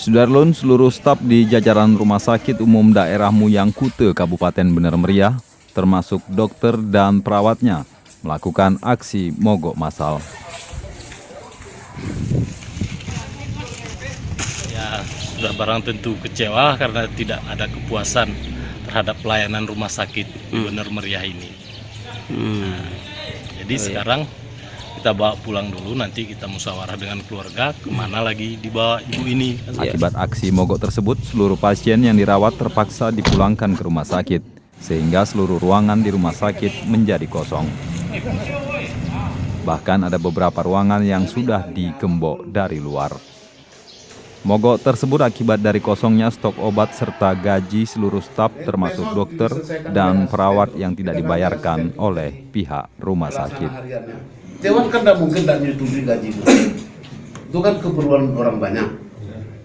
Sudarlun, seluruh staf di jajaran Rumah Sakit Umum Daerah Muyang Kute, Kabupaten Bener Meriah, termasuk dokter dan perawatnya, melakukan aksi mogok massal. Ya, sudah barang tentu kecewa karena tidak ada kepuasan terhadap pelayanan rumah sakit Bener Meriah ini. Nah, jadi sekarang kita bawa pulang dulu, nanti kita musyawarah dengan keluarga kemana lagi dibawa ibu ini. Akibat aksi mogok tersebut, seluruh pasien yang dirawat terpaksa dipulangkan ke rumah sakit, sehingga seluruh ruangan di rumah sakit menjadi kosong. Bahkan ada beberapa ruangan yang sudah digembok dari luar. Mogok tersebut akibat dari kosongnya stok obat serta gaji seluruh staf termasuk dokter dan perawat yang tidak dibayarkan oleh pihak rumah sakit. Dewan kan tidak mungkin tidak menyetujui gaji itu. Itu kan keperluan orang banyak.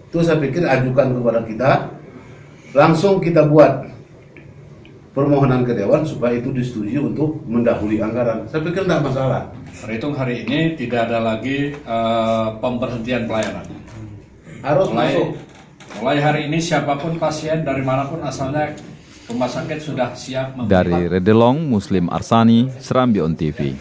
Itu saya pikir ajukan kepada kita, langsung kita buat permohonan ke Dewan supaya itu disetujui untuk mendahului anggaran. Saya pikir tidak masalah. Terhitung hari ini tidak ada lagi pemberhentian pelayanan. Harus masuk. Mulai hari ini siapapun pasien dari manapun asalnya, rumah sakit sudah siap memberi. Dari Redelong, Muslim Arsani, Serambi On TV.